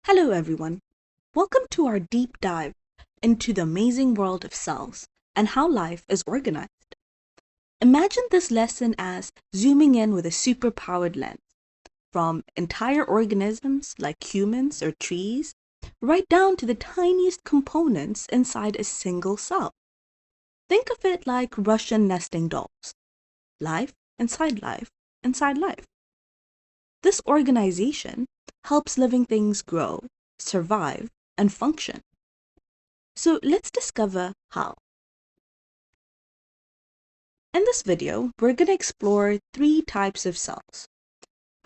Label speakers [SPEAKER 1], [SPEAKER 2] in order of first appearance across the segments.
[SPEAKER 1] Hello everyone. Welcome to our deep dive into the amazing world of cells and how life is organized. Imagine this lesson as zooming in with a super-powered lens, from entire organisms like humans or trees, right down to the tiniest components inside a single cell. Think of it like Russian nesting dolls. Life inside life inside life. This organization helps living things grow, survive, and function. So let's discover how. In this video, we're going to explore three types of cells: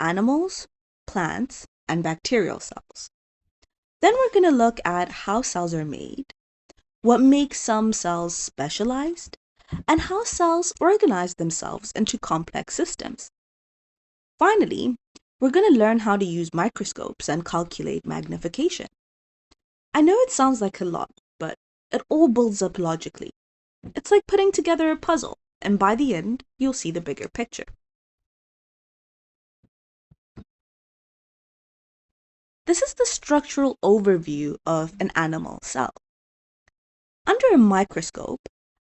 [SPEAKER 1] animals, plants, and bacterial cells. Then we're going to look at how cells are made, what makes some cells specialized, and how cells organize themselves into complex systems. Finally, we're going to learn how to use microscopes and calculate magnification. I know it sounds like a lot, but it all builds up logically. It's like putting together a puzzle, and by the end, you'll see the bigger picture. This is the structural overview of an animal cell. Under a microscope,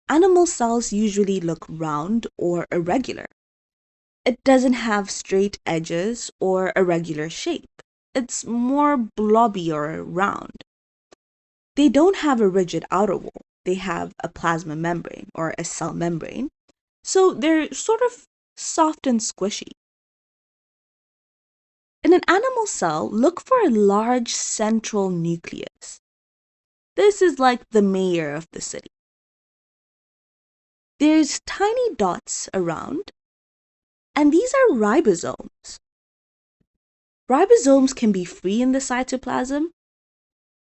[SPEAKER 1] animal cells usually look round or irregular. It doesn't have straight edges or a regular shape. It's more blobby or round. They don't have a rigid outer wall. They have a plasma membrane or a cell membrane. So they're sort of soft and squishy. In an animal cell, look for a large central nucleus. This is like the mayor of the city. There's tiny dots around, and these are ribosomes. Ribosomes can be free in the cytoplasm,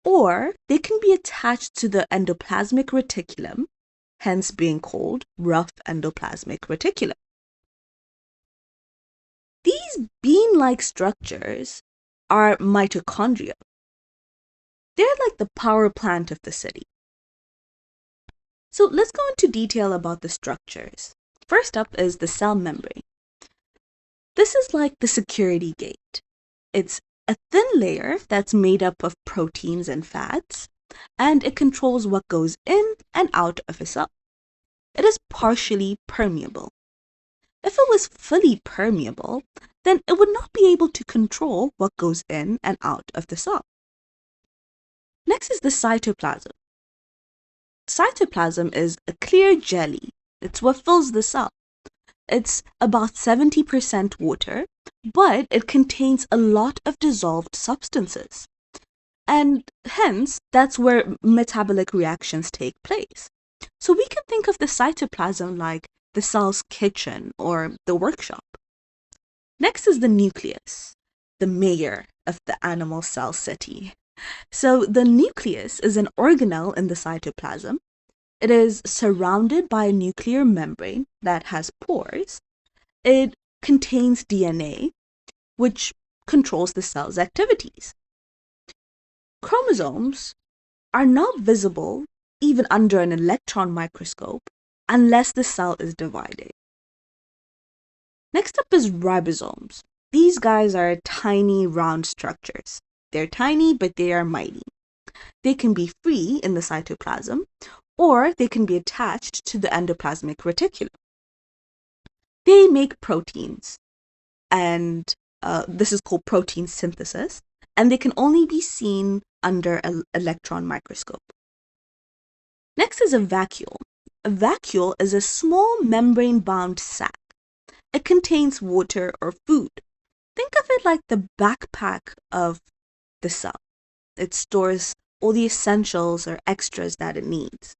[SPEAKER 1] or they can be attached to the endoplasmic reticulum, hence being called rough endoplasmic reticulum. These bean-like structures are mitochondria. They're like the power plant of the city. So let's go into detail about the structures. First up is the cell membrane. This is like the security gate. It's a thin layer that's made up of proteins and fats, and it controls what goes in and out of a cell. It is partially permeable. If it was fully permeable, then it would not be able to control what goes in and out of the cell. Next is the cytoplasm. Cytoplasm is a clear jelly. It's what fills the cell. It's about 70% water, but it contains a lot of dissolved substances. And hence, that's where metabolic reactions take place. So we can think of the cytoplasm like the cell's kitchen or the workshop. Next is the nucleus, the mayor of the animal cell city. So the nucleus is an organelle in the cytoplasm. It is surrounded by a nuclear membrane that has pores. It contains DNA, which controls the cell's activities. Chromosomes are not visible even under an electron microscope unless the cell is divided. Next up is ribosomes. These guys are tiny round structures. They're tiny, but they are mighty. They can be free in the cytoplasm, or they can be attached to the endoplasmic reticulum. They make proteins, and this is called protein synthesis, and they can only be seen under an electron microscope. Next is a vacuole. A vacuole is a small membrane-bound sac. It contains water or food. Think of it like the backpack of the cell. It stores all the essentials or extras that it needs.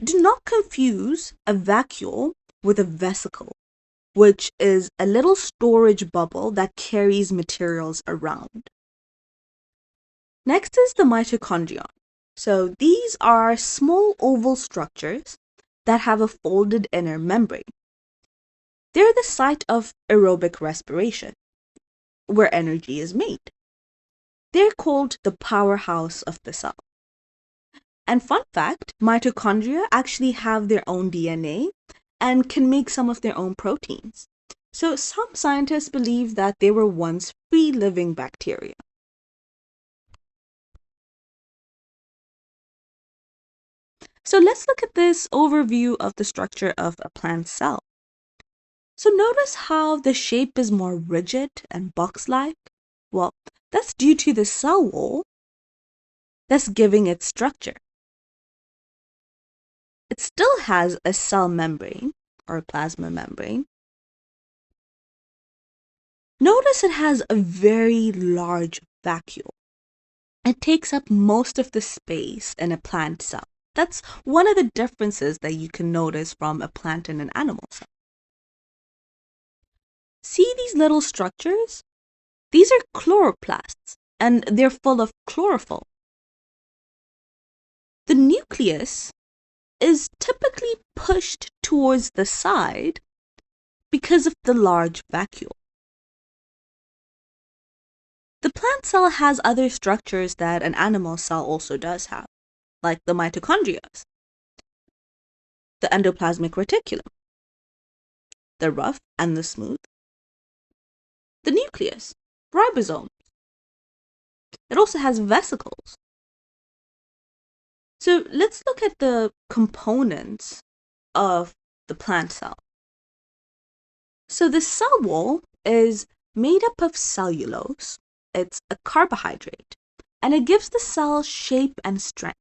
[SPEAKER 1] Do not confuse a vacuole with a vesicle, which is a little storage bubble that carries materials around. Next is the mitochondrion. So these are small oval structures that have a folded inner membrane. They're the site of aerobic respiration, where energy is made. They're called the powerhouse of the cell. And fun fact, mitochondria actually have their own DNA and can make some of their own proteins. So some scientists believe that they were once free-living bacteria. So let's look at this overview of the structure of a plant cell. So notice how the shape is more rigid and box-like? Well, that's due to the cell wall that's giving it structure. It still has a cell membrane or plasma membrane. Notice it has a very large vacuole. It takes up most of the space in a plant cell. That's one of the differences that you can notice from a plant and an animal cell. See these little structures? These are chloroplasts, and they're full of chlorophyll. The nucleus is typically pushed towards the side because of the large vacuole. The plant cell has other structures that an animal cell also does have, like the mitochondria, the endoplasmic reticulum, the rough and the smooth, the nucleus, ribosomes. It also has vesicles. So let's look at the components of the plant cell. So the cell wall is made up of cellulose. It's a carbohydrate, and it gives the cell shape and strength.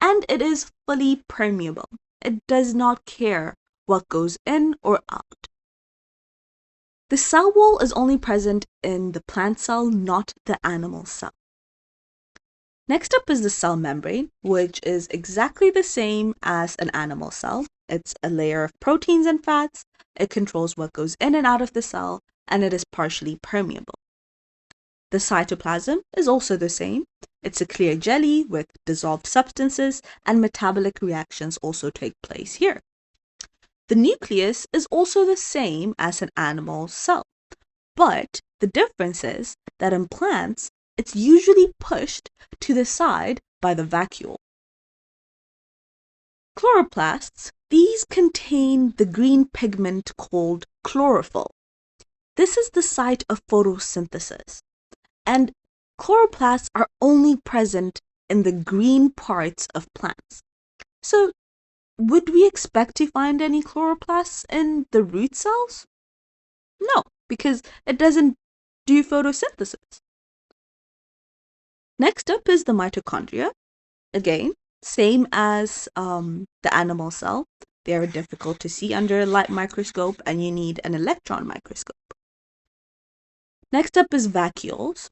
[SPEAKER 1] And it is fully permeable. It does not care what goes in or out. The cell wall is only present in the plant cell, not the animal cell. Next up is the cell membrane, which is exactly the same as an animal cell. It's a layer of proteins and fats. It controls what goes in and out of the cell, and it is partially permeable. The cytoplasm is also the same. It's a clear jelly with dissolved substances, and metabolic reactions also take place here. The nucleus is also the same as an animal cell, but the difference is that in plants, it's usually pushed to the side by the vacuole. Chloroplasts, these contain the green pigment called chlorophyll. This is the site of photosynthesis, and chloroplasts are only present in the green parts of plants. So, would we expect to find any chloroplasts in the root cells? No, because it doesn't do photosynthesis. Next up is the mitochondria. Again, same as the animal cell. They are difficult to see under a light microscope, and you need an electron microscope. Next up is vacuoles.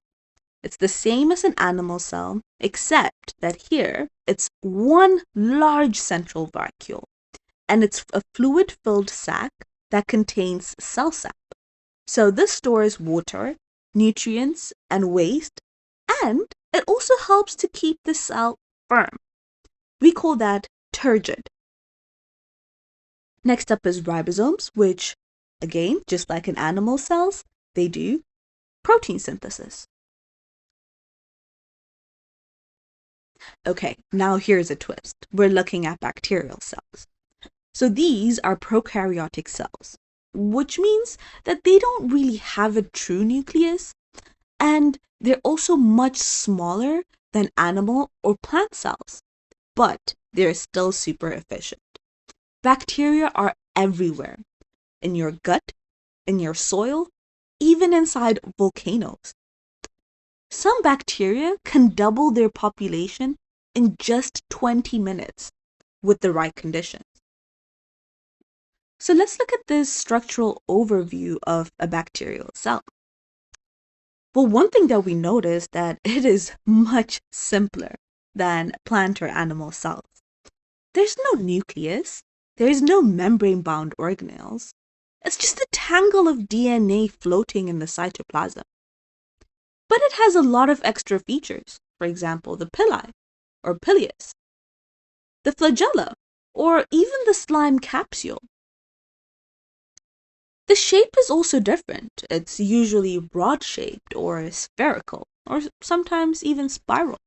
[SPEAKER 1] It's the same as an animal cell, except that here it's one large central vacuole, and it's a fluid-filled sac that contains cell sap. So this stores water, nutrients, and waste, and it also helps to keep the cell firm. We call that turgid. Next up is ribosomes, which, again, just like in animal cells, they do protein synthesis. Okay, now here's a twist. We're looking at bacterial cells. So these are prokaryotic cells, which means that they don't really have a true nucleus, and they're also much smaller than animal or plant cells, but they're still super efficient. Bacteria are everywhere, in your gut, in your soil, even inside volcanoes. Some bacteria can double their population in just 20 minutes with the right conditions. So let's look at this structural overview of a bacterial cell. Well, one thing that we notice that it is much simpler than plant or animal cells. There's no nucleus. There is no membrane-bound organelles. It's just a tangle of DNA floating in the cytoplasm. But it has a lot of extra features, for example, the pili, or pileus, the flagella, or even the slime capsule. The shape is also different. It's usually rod-shaped or spherical, or sometimes even spiral.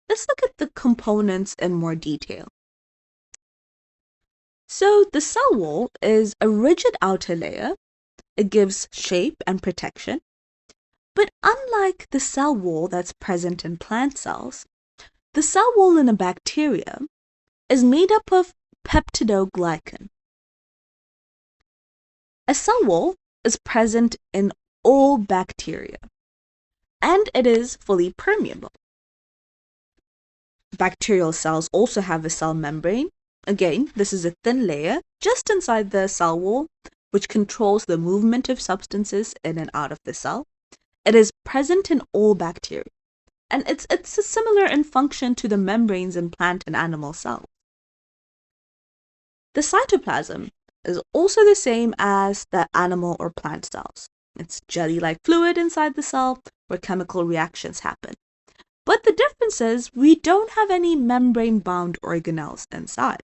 [SPEAKER 1] Let's look at the components in more detail. So the cell wall is a rigid outer layer. It gives shape and protection. But unlike the cell wall that's present in plant cells, The cell wall in a bacteria is made up of peptidoglycan. A cell wall is present in all bacteria, and it is fully permeable. Bacterial cells also have a cell membrane. Again, this is a thin layer just inside the cell wall, which controls the movement of substances in and out of the cell. It is present in all bacteria, and it's similar in function to the membranes in plant and animal cells. The cytoplasm is also the same as the animal or plant cells. It's jelly-like fluid inside the cell where chemical reactions happen. But the difference is we don't have any membrane-bound organelles inside.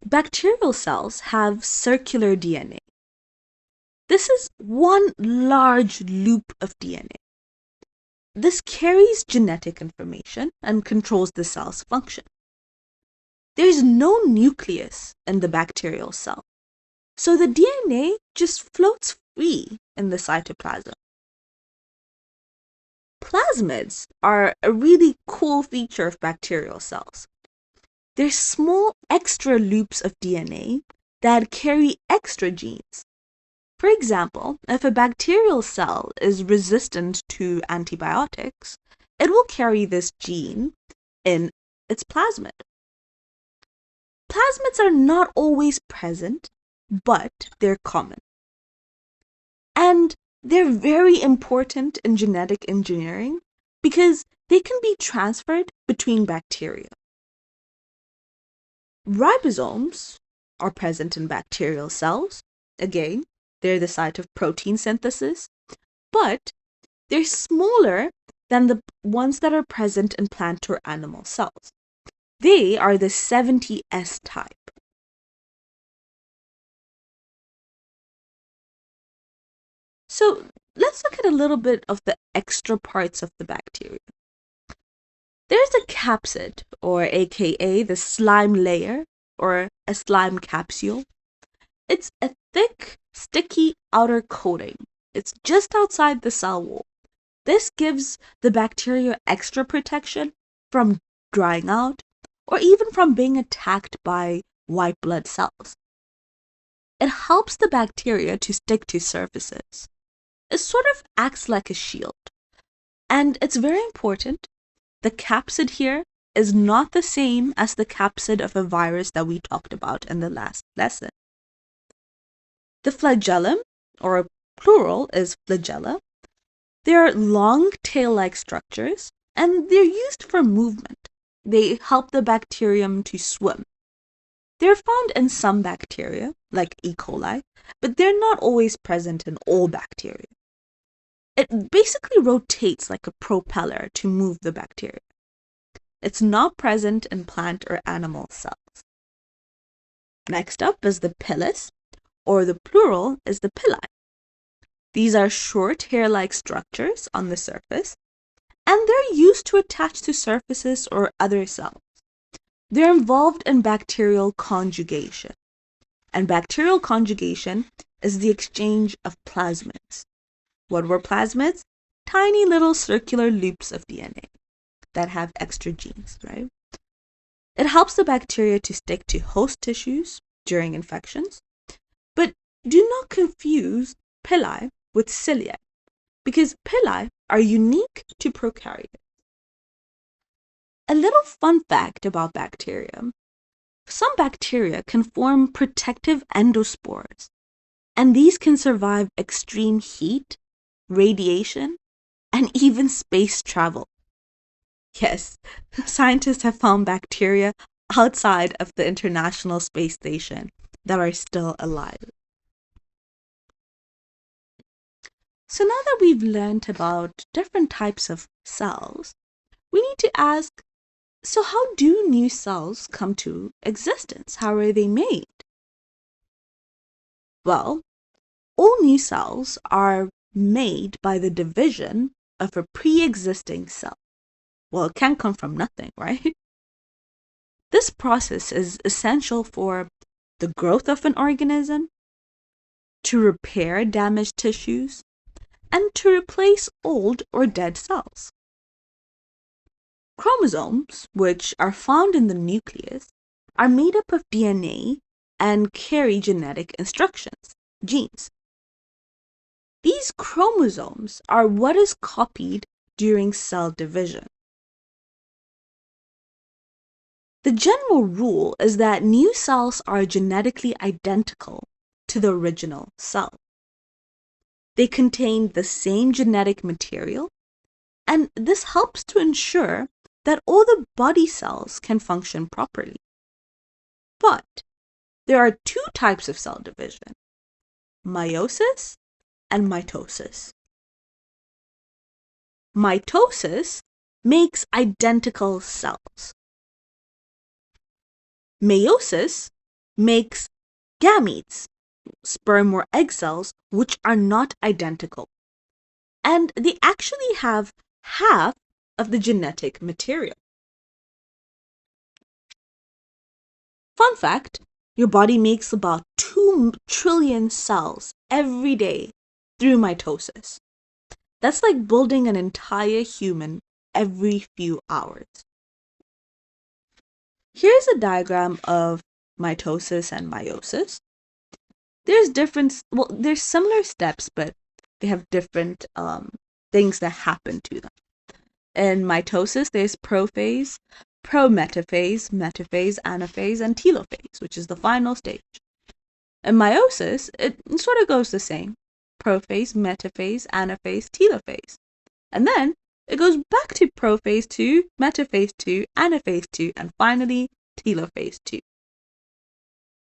[SPEAKER 1] Bacterial cells have circular DNA. This is one large loop of DNA. This carries genetic information and controls the cell's function. There is no nucleus in the bacterial cell, so the DNA just floats free in the cytoplasm. Plasmids are a really cool feature of bacterial cells. They're small extra loops of DNA that carry extra genes. For example, if a bacterial cell is resistant to antibiotics, it will carry this gene in its plasmid. Plasmids are not always present, but they're common. And they're very important in genetic engineering because they can be transferred between bacteria. Ribosomes are present in bacterial cells. Again, they're the site of protein synthesis, but they're smaller than the ones that are present in plant or animal cells. They are the 70S type. So let's look at a little bit of the extra parts of the bacteria. There's a capsid, or aka the slime layer, or a slime capsule. It's a thick, sticky outer coating. It's just outside the cell wall. This gives the bacteria extra protection from drying out or even from being attacked by white blood cells. It helps the bacteria to stick to surfaces. It sort of acts like a shield. And it's very important. The capsid here is not the same as the capsid of a virus that we talked about in the last lesson. The flagellum, or plural is flagella. They're long tail-like structures, and they're used for movement. They help the bacterium to swim. They're found in some bacteria, like E. coli, but they're not always present in all bacteria. It basically rotates like a propeller to move the bacteria. It's not present in plant or animal cells. Next up is the pilus, or the plural is the pili. These are short hair-like structures on the surface, and they're used to attach to surfaces or other cells. They're involved in bacterial conjugation, and bacterial conjugation is the exchange of plasmids. What were plasmids? Tiny little circular loops of DNA that have extra genes, right? It helps the bacteria to stick to host tissues during infections, but do not confuse pili with cilia, because pili are unique to prokaryotes. A little fun fact about bacteria. Some bacteria can form protective endospores, and these can survive extreme heat, radiation, and even space travel. Yes, scientists have found bacteria outside of the International Space Station that are still alive. So now that we've learned about different types of cells, we need to ask, so how do new cells come to existence? How are they made? Well, all new cells are made by the division of a pre-existing cell. Well, it can't come from nothing, right? This process is essential for the growth of an organism, to repair damaged tissues, and to replace old or dead cells. Chromosomes, which are found in the nucleus, are made up of DNA and carry genetic instructions, genes. These chromosomes are what is copied during cell division. The general rule is that new cells are genetically identical to the original cell. They contain the same genetic material, and this helps to ensure that all the body cells can function properly. But there are two types of cell division: meiosis and mitosis. Mitosis makes identical cells. Meiosis makes gametes, sperm or egg cells, which are not identical, and they actually have half of the genetic material. Fun fact, your body makes about 2 trillion cells every day through mitosis. That's like building an entire human every few hours. Here's a diagram of mitosis and meiosis. There's similar steps, but they have different things that happen to them. In mitosis, there's prophase, prometaphase, metaphase, anaphase, and telophase, which is the final stage. In meiosis, it sort of goes the same: prophase, metaphase, anaphase, telophase. And then it goes back to prophase 2, metaphase 2, anaphase 2, and finally telophase 2.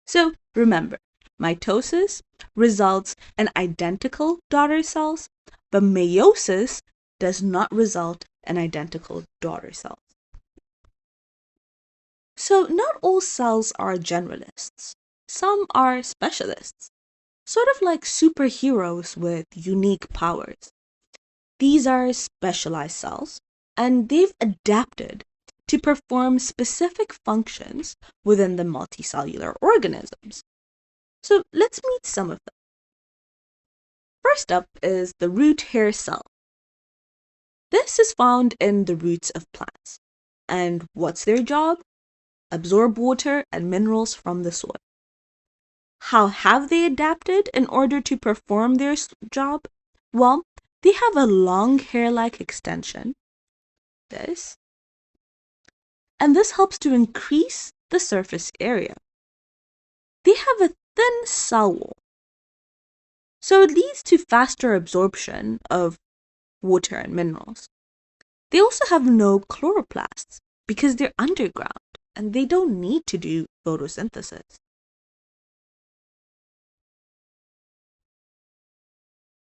[SPEAKER 1] So remember, mitosis results in identical daughter cells, but meiosis does not result in identical daughter cells. So not all cells are generalists. Some are specialists, sort of like superheroes with unique powers. These are specialized cells, and they've adapted to perform specific functions within the multicellular organisms. So let's meet some of them. First up is the root hair cell. This is found in the roots of plants. And what's their job? Absorb water and minerals from the soil. How have they adapted in order to perform their job? Well, they have a long hair-like extension, this, and this helps to increase the surface area. They have a thin cell wall, so it leads to faster absorption of water and minerals. They also have no chloroplasts because they're underground and they don't need to do photosynthesis.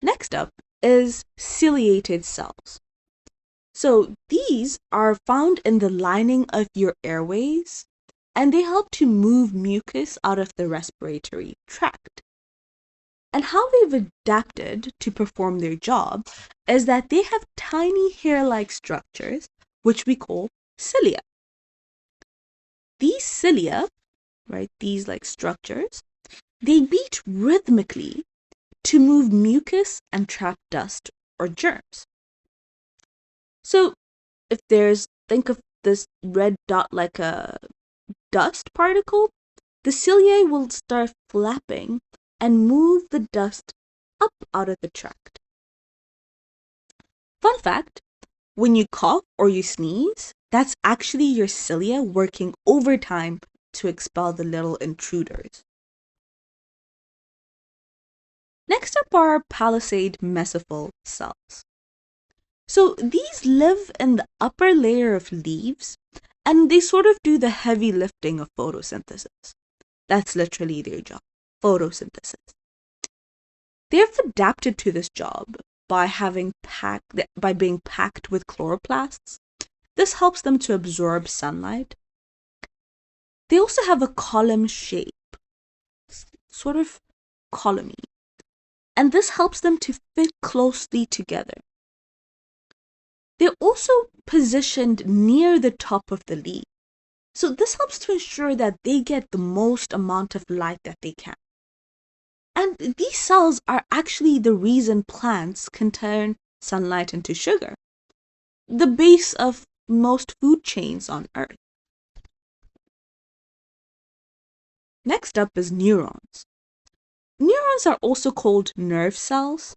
[SPEAKER 1] Next up is ciliated cells. So these are found in the lining of your airways, and they help to move mucus out of the respiratory tract. And how they've adapted to perform their job is that they have tiny hair-like structures, which we call cilia. These cilia, right, these like structures, they beat rhythmically to move mucus and trap dust or germs. So think of this red dot like a dust particle, the cilia will start flapping and move the dust up out of the tract. Fun fact, when you cough or you sneeze, that's actually your cilia working overtime to expel the little intruders. Next up are palisade mesophyll cells. So these live in the upper layer of leaves, and they sort of do the heavy lifting of photosynthesis. That's literally their job, photosynthesis. They have adapted to this job by being packed with chloroplasts. This helps them to absorb sunlight. They also have a column shape, sort of columny, and this helps them to fit closely together. They're also positioned near the top of the leaf, so this helps to ensure that they get the most amount of light that they can. And these cells are actually the reason plants can turn sunlight into sugar, the base of most food chains on Earth. Next up is neurons. Neurons are also called nerve cells,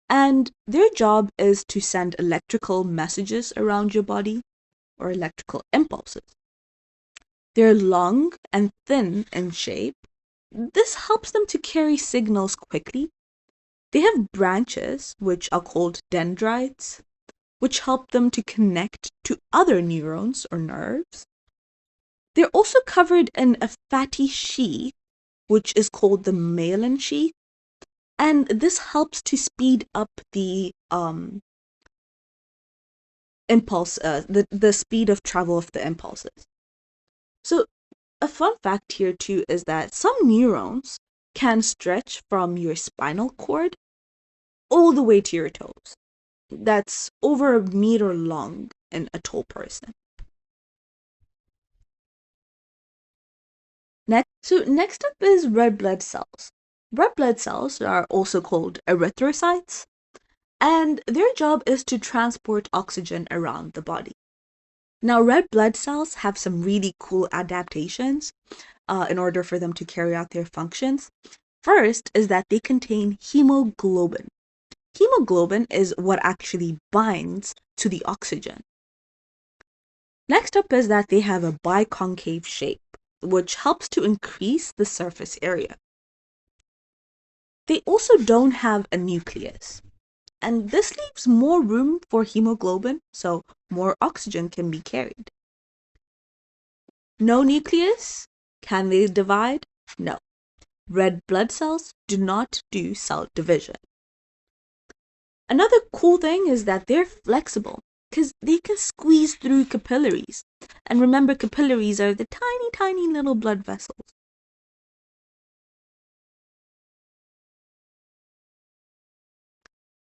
[SPEAKER 1] and their job is to send electrical messages around your body, or electrical impulses. They're long and thin in shape. This helps them to carry signals quickly. They have branches, which are called dendrites, which help them to connect to other neurons or nerves. They're also covered in a fatty sheath, which is called the myelin sheath, and this helps to speed up the the speed of travel of the impulses. So a fun fact here too is that some neurons can stretch from your spinal cord all the way to your toes. That's over a meter long in a tall person. Next up is red blood cells. Red blood cells are also called erythrocytes, and their job is to transport oxygen around the body. Now, red blood cells have some really cool adaptations in order for them to carry out their functions. First is that they contain hemoglobin. Hemoglobin is what actually binds to the oxygen. Next up is that they have a biconcave shape, which helps to increase the surface area. They also don't have a nucleus, and this leaves more room for hemoglobin, so more oxygen can be carried. No nucleus? Can they divide? No. Red blood cells do not do cell division. Another cool thing is that they're flexible because they can squeeze through capillaries. And remember, capillaries are the tiny, tiny little blood vessels.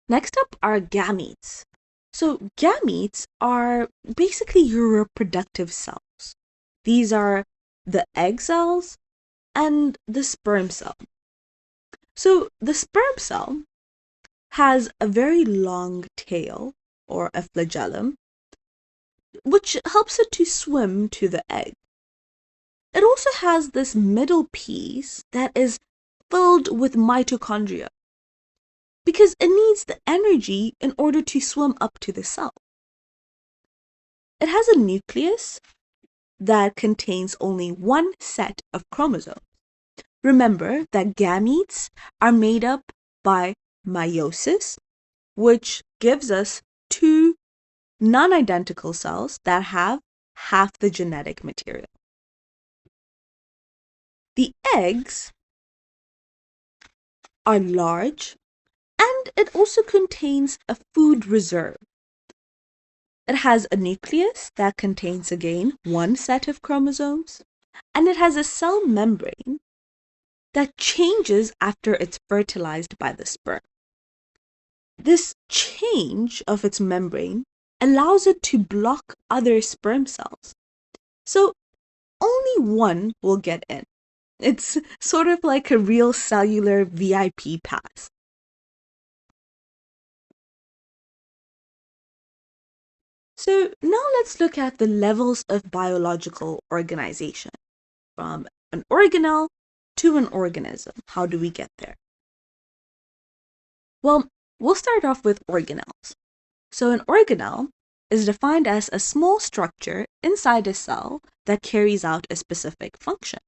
[SPEAKER 1] Next up are gametes. So gametes are basically your reproductive cells. These are the egg cells and the sperm cell. So the sperm cell has a very long tail, or a flagellum, which helps it to swim to the egg. It also has this middle piece that is filled with mitochondria, because it needs the energy in order to swim up to the cell. It has a nucleus that contains only one set of chromosomes. Remember that gametes are made up by meiosis, which gives us two non-identical cells that have half the genetic material. The eggs are large, and it also contains a food reserve. It has a nucleus that contains again one set of chromosomes, and it has a cell membrane that changes after it's fertilized by the sperm. This change of its membrane allows it to block other sperm cells, so only one will get in. It's sort of like a real cellular VIP pass. So now let's look at the levels of biological organization, from an organelle to an organism. How do we get there? Well, we'll start off with organelles. So an organelle is defined as a small structure inside a cell that carries out a specific function.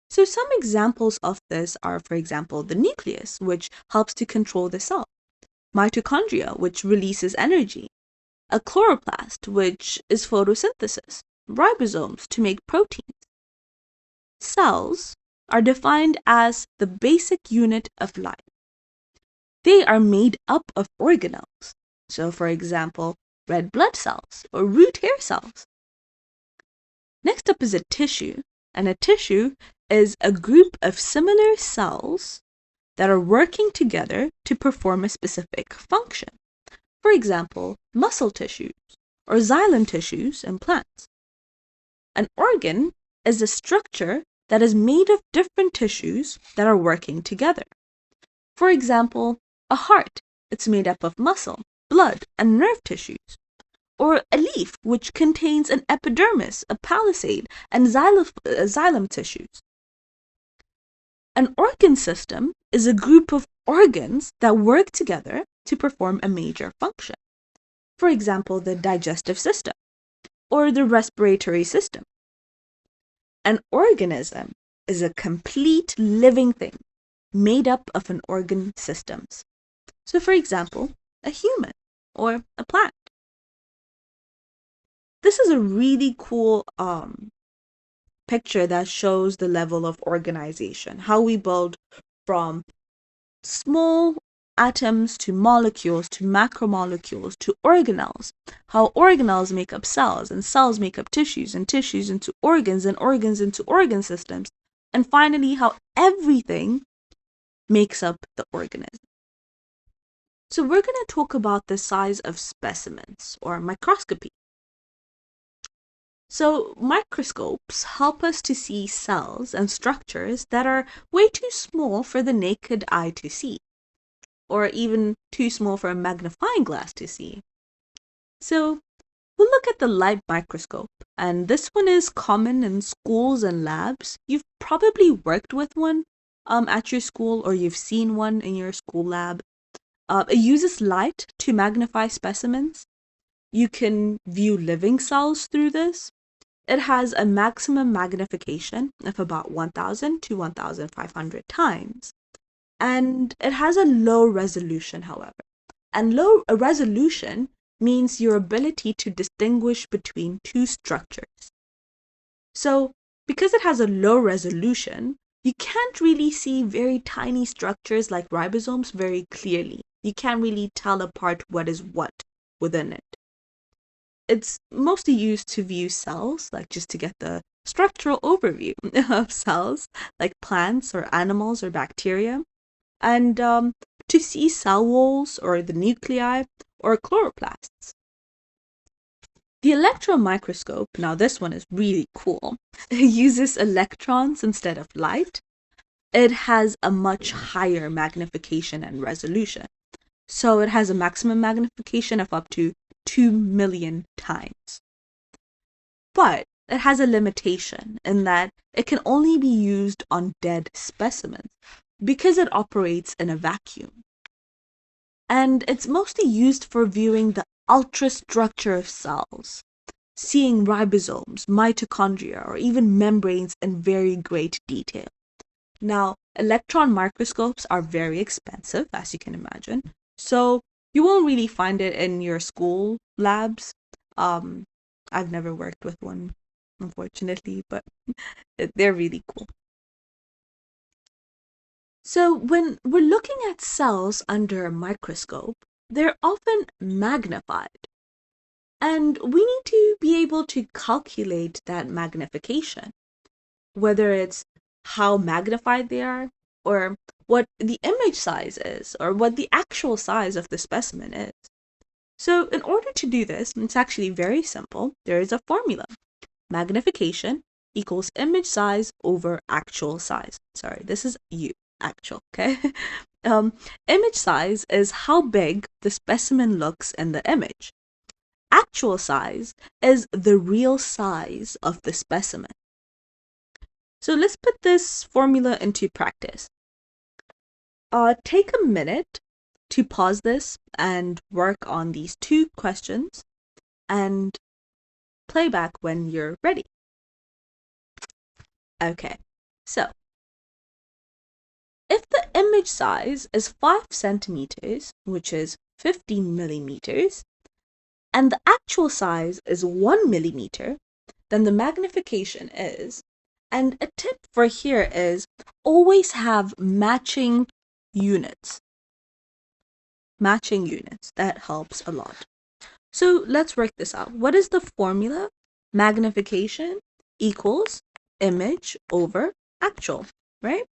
[SPEAKER 1] So some examples of this are, for example, the nucleus, which helps to control the cell, mitochondria, which releases energy, a chloroplast, which is photosynthesis, ribosomes to make proteins. Cells are defined as the basic unit of life. They are made up of organelles. So, for example, red blood cells or root hair cells. Next up is a tissue, and a tissue is a group of similar cells that are working together to perform a specific function. For example, muscle tissues or xylem tissues in plants. An organ is a structure that is made of different tissues that are working together. For example, a heart, it's made up of muscle, blood, and nerve tissues. Or a leaf, which contains an epidermis, a palisade, and xylem tissues. An organ system is a group of organs that work together to perform a major function. For example, the digestive system or the respiratory system. An organism is a complete living thing made up of an organ systems. So for example, a human or a plant. This is a really cool picture that shows the level of organization, how we build from small atoms to molecules to macromolecules to organelles, how organelles make up cells and cells make up tissues and tissues into organs and organs into organ systems, and finally how everything makes up the organism. So we're going to talk about the size of specimens or microscopy. So microscopes help us to see cells and structures that are way too small for the naked eye to see, or even too small for a magnifying glass to see. So we'll look at the light microscope, and this one is common in schools and labs. You've probably worked with one at your school, or you've seen one in your school lab. It uses light to magnify specimens. You can view living cells through this. It has a maximum magnification of about 1,000 to 1,500 times. And it has a low resolution, however. And low resolution means your ability to distinguish between two structures. So, because it has a low resolution, you can't really see very tiny structures like ribosomes very clearly. You can't really tell apart what is what within it. It's mostly used to view cells, like just to get the structural overview of cells, like plants or animals or bacteria, and to see cell walls or the nuclei or chloroplasts. The electron microscope, now this one is really cool, it uses electrons instead of light. It has a much higher magnification and resolution. So it has a maximum magnification of up to 2 million times. But it has a limitation in that it can only be used on dead specimens because it operates in a vacuum. And it's mostly used for viewing the ultrastructure of cells, seeing ribosomes, mitochondria, or even membranes in very great detail. Now, electron microscopes are very expensive, as you can imagine, so you won't really find it in your school labs. I've never worked with one, unfortunately, but they're really cool. So when we're looking at cells under a microscope, they're often magnified. And we need to be able to calculate that magnification, whether it's how magnified they are, or what the image size is, or what the actual size of the specimen is. So in order to do this, it's actually very simple. There is a formula. Magnification equals image size over actual size. Sorry, this is actual, okay? Image size is how big the specimen looks in the image. Actual size is the real size of the specimen. So let's put this formula into practice. Take a minute to pause this and work on these two questions and play back when you're ready. Okay, so if the image size is 5 centimeters, which is 15 millimeters, and the actual size is 1 millimeter, then the magnification is, and a tip for here is always have matching units. Matching units, that helps a lot. So let's work this out. What is the formula? Magnification equals image over actual, right?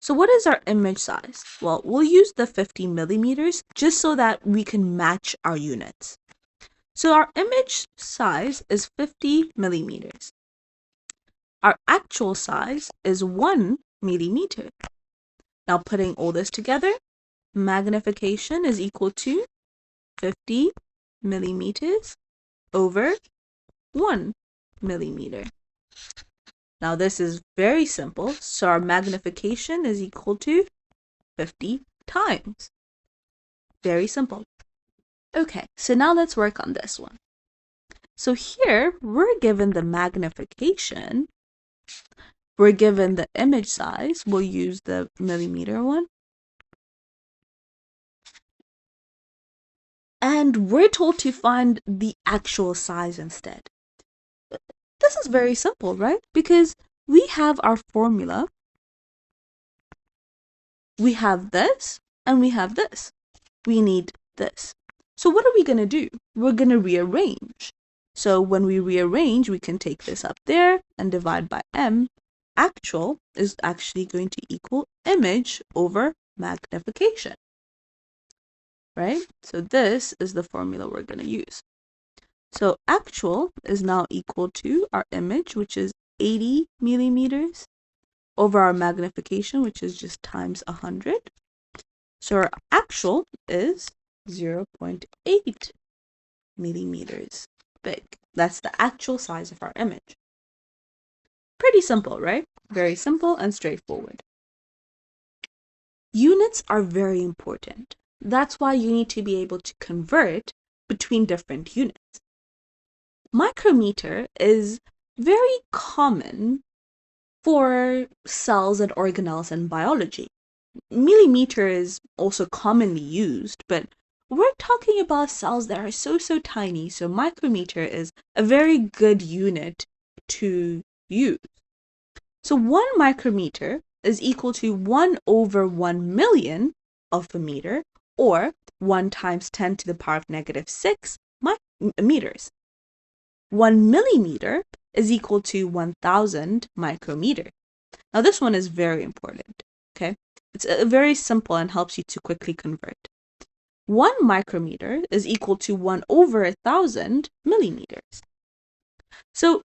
[SPEAKER 1] So what is our image size? Well, we'll use the 50 millimeters just so that we can match our units. So our image size is 50 millimeters. Our actual size is 1 millimeter. Now putting all this together, magnification is equal to 50 millimeters over 1 millimeter. Now this is very simple, so our magnification is equal to 50 times. Very simple. Okay, so now let's work on this one. So here, we're given the magnification, we're given the image size, we'll use the millimeter one, and we're told to find the actual size instead. This is very simple, right? Because we have our formula, we have this, and we have this. We need this. So what are we going to do? We're going to rearrange. So when we rearrange, we can take this up there and divide by m. Actual is actually going to equal image over magnification, right? So this is the formula we're going to use. So actual is now equal to our image, which is 80 millimeters, over our magnification, which is just times 100. So our actual is 0.8 millimeters big. That's the actual size of our image. Pretty simple, right? Very simple and straightforward. Units are very important. That's why you need to be able to convert between different units. Micrometer is very common for cells and organelles in biology. Millimeter is also commonly used, but we're talking about cells that are so tiny, so micrometer is a very good unit to use. So 1 micrometer is equal to 1 over 1 million of a meter, or 1 times 10 to the power of negative 6 meters. 1 millimeter is equal to 1,000 micrometers. Now this one is very important, okay? It's very simple and helps you to quickly convert. 1 micrometer is equal to 1 over 1,000 millimeters. So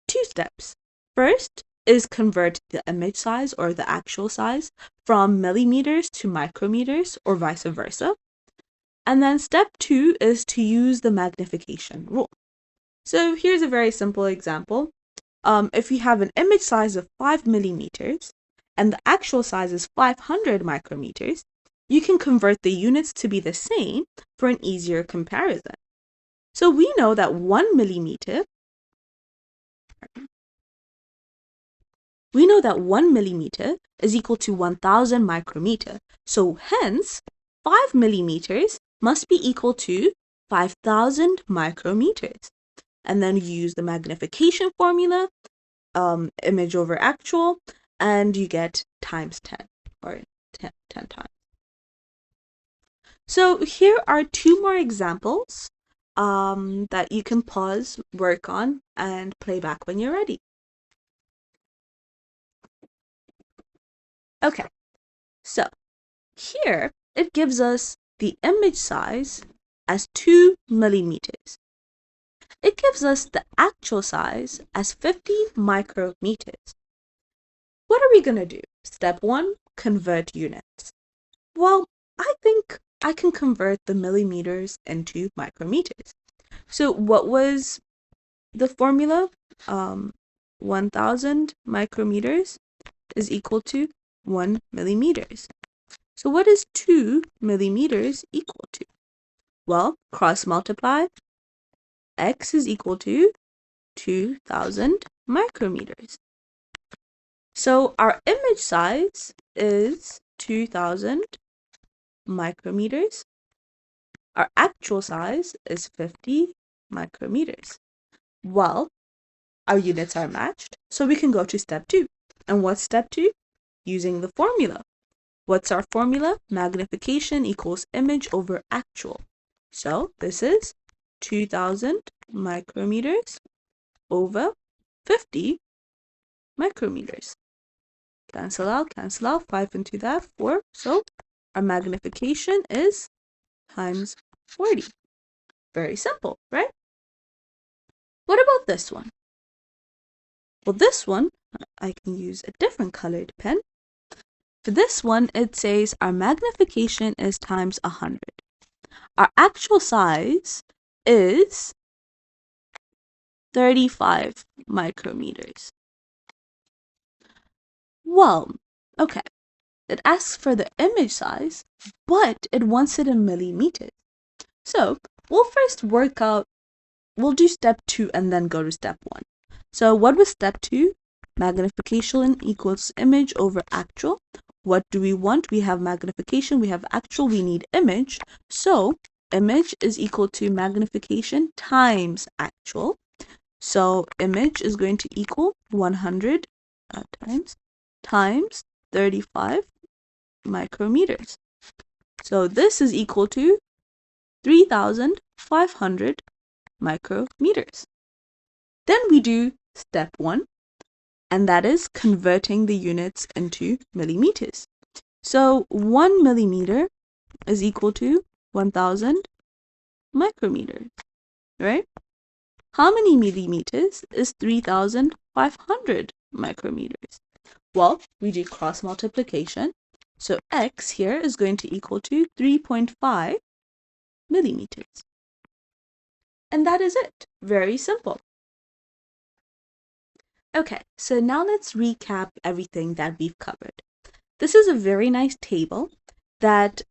[SPEAKER 1] 2 steps. First is convert the image size or the actual size from millimeters to micrometers or vice versa. And then step 2 is to use the magnification rule. So here's a very simple example. If you have an image size of 5 millimeters and the actual size is 500 micrometers, you can convert the units to be the same for an easier comparison. So we know that 1 millimeter is equal to 1,000 micrometer. So hence, 5 millimeters must be equal to 5,000 micrometers. And then you use the magnification formula, image over actual, and you get times 10, or 10 times. So here are 2 more examples that you can pause, work on, and play back when you're ready. Okay, so here it gives us the image size as 2 millimeters. It gives us the actual size as 50 micrometers. What are we going to do? Step 1, convert units. Well, I think I can convert the millimeters into micrometers. So what was the formula? 1,000 micrometers is equal to 1 millimeters. So what is 2 millimeters equal to? Well, cross multiply. X is equal to 2,000 micrometers. So our image size is 2,000 micrometers. Our actual size is 50 micrometers. Well, our units are matched, so we can go to step 2. And what's step 2? Using the formula. What's our formula? Magnification equals image over actual. So this is 2,000 micrometers over 50 micrometers. Cancel out, 5 into that, 4. So our magnification is times 40. Very simple, right? What about this one? Well, this one, I can use a different colored pen. For this one, it says our magnification is times 100. Our actual size is 35 micrometers. Well, okay, it asks for the image size, but it wants it in millimeters. So we'll first work out, we'll do step 2 and then go to step 1. So what was step 2? Magnification equals image over actual. What do we want? We have magnification, we have actual, we need image. So image is equal to magnification times actual. So image is going to equal 100 times 35 micrometers. So this is equal to 3,500 micrometers. Then we do step 1, and that is converting the units into millimeters. So 1 millimeter is equal to 1,000 micrometers, right? How many millimeters is 3,500 micrometers? Well, we do cross multiplication. So x here is going to equal to 3.5 millimeters. And that is it. Very simple. Okay, so now let's recap everything that we've covered. This is a very nice table that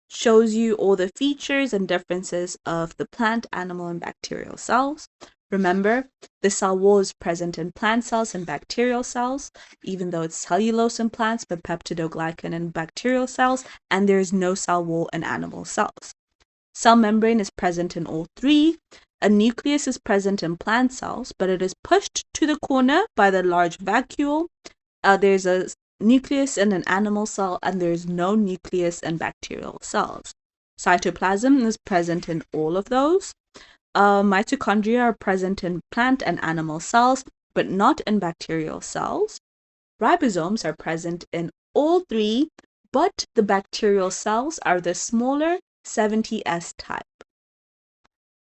[SPEAKER 1] shows you all the features and differences of the plant, animal, and bacterial cells. Remember, the cell wall is present in plant cells and bacterial cells, even though it's cellulose in plants, but peptidoglycan in bacterial cells, and there is no cell wall in animal cells. Cell membrane is present in all three. A nucleus is present in plant cells, but it is pushed to the corner by the large vacuole. There's a nucleus in an animal cell, and there's no nucleus in bacterial cells. Cytoplasm is present in all of those. Mitochondria are present in plant and animal cells, but not in bacterial cells. Ribosomes are present in all three, but the bacterial cells are the smaller 70S type.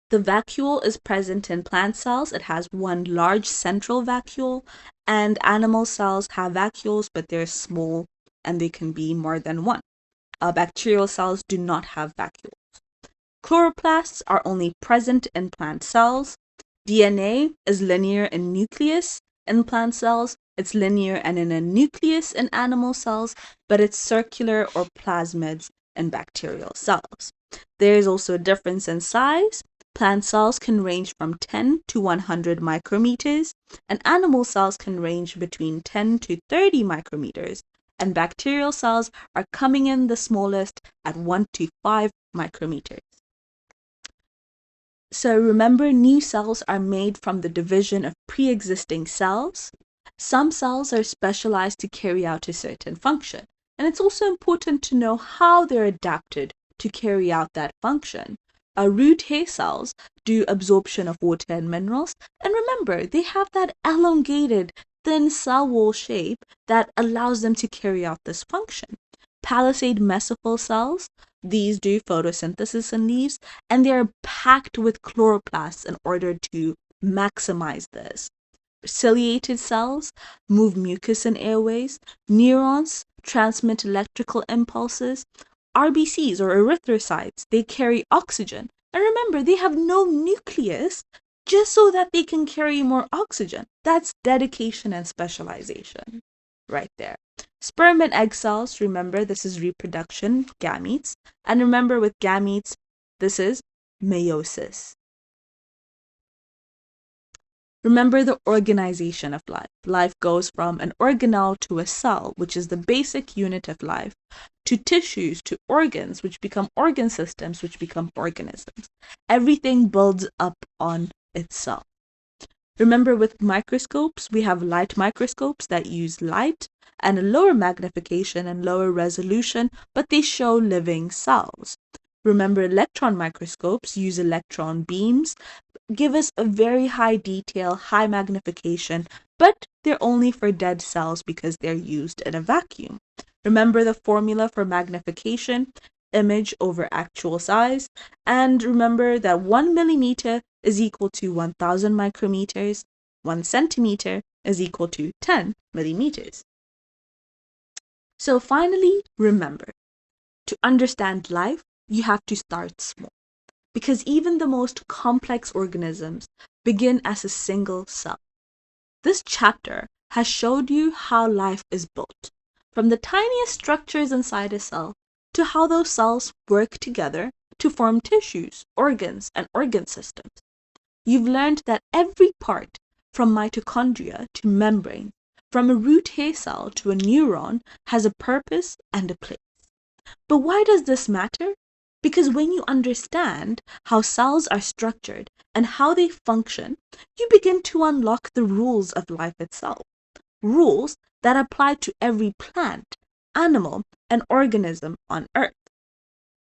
[SPEAKER 1] The vacuole is present in plant cells. It has one large central vacuole, and animal cells have vacuoles, but they're small and they can be more than one. Bacterial cells do not have vacuoles. Chloroplasts are only present in plant cells. DNA is linear in nucleus in plant cells. It's linear and in a nucleus in animal cells, but it's circular or plasmids in bacterial cells. There is also a difference in size. Plant cells can range from 10 to 100 micrometers, and animal cells can range between 10 to 30 micrometers, and bacterial cells are coming in the smallest at 1 to 5 micrometers. So remember, new cells are made from the division of pre-existing cells. Some cells are specialized to carry out a certain function, and it's also important to know how they're adapted to carry out that function. Root hair cells do absorption of water and minerals, and remember, they have that elongated, thin cell wall shape that allows them to carry out this function. Palisade mesophyll cells, these do photosynthesis in leaves, and they're packed with chloroplasts in order to maximize this. Ciliated cells move mucus in airways. Neurons transmit electrical impulses. RBCs or erythrocytes, they carry oxygen. And remember, they have no nucleus just so that they can carry more oxygen. That's dedication and specialization right there. Sperm and egg cells, remember, this is reproduction, gametes. And remember, with gametes, this is meiosis. Remember the organization of life. Life goes from an organelle to a cell, which is the basic unit of life, to tissues, to organs, which become organ systems, which become organisms. Everything builds up on itself. Remember, with microscopes, we have light microscopes that use light and a lower magnification and lower resolution, but they show living cells. Remember, electron microscopes use electron beams, give us a very high detail, high magnification, but they're only for dead cells because they're used in a vacuum. Remember the formula for magnification, image over actual size, and remember that 1 millimeter is equal to 1,000 micrometers, 1 centimeter is equal to 10 millimeters. So finally, remember, to understand life, you have to start small, because even the most complex organisms begin as a single cell. This chapter has showed you how life is built, from the tiniest structures inside a cell to how those cells work together to form tissues, organs, and organ systems. You've learned that every part, from mitochondria to membrane, from a root hair cell to a neuron, has a purpose and a place. But why does this matter? Because when you understand how cells are structured and how they function, you begin to unlock the rules of life itself. Rules that apply to every plant, animal, and organism on Earth.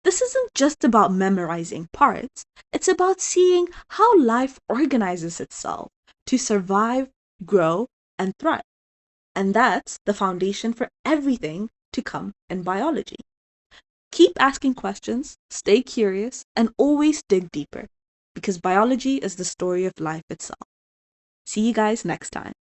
[SPEAKER 1] This isn't just about memorizing parts, it's about seeing how life organizes itself to survive, grow, and thrive. And that's the foundation for everything to come in biology. Keep asking questions, stay curious, and always dig deeper, because biology is the story of life itself. See you guys next time.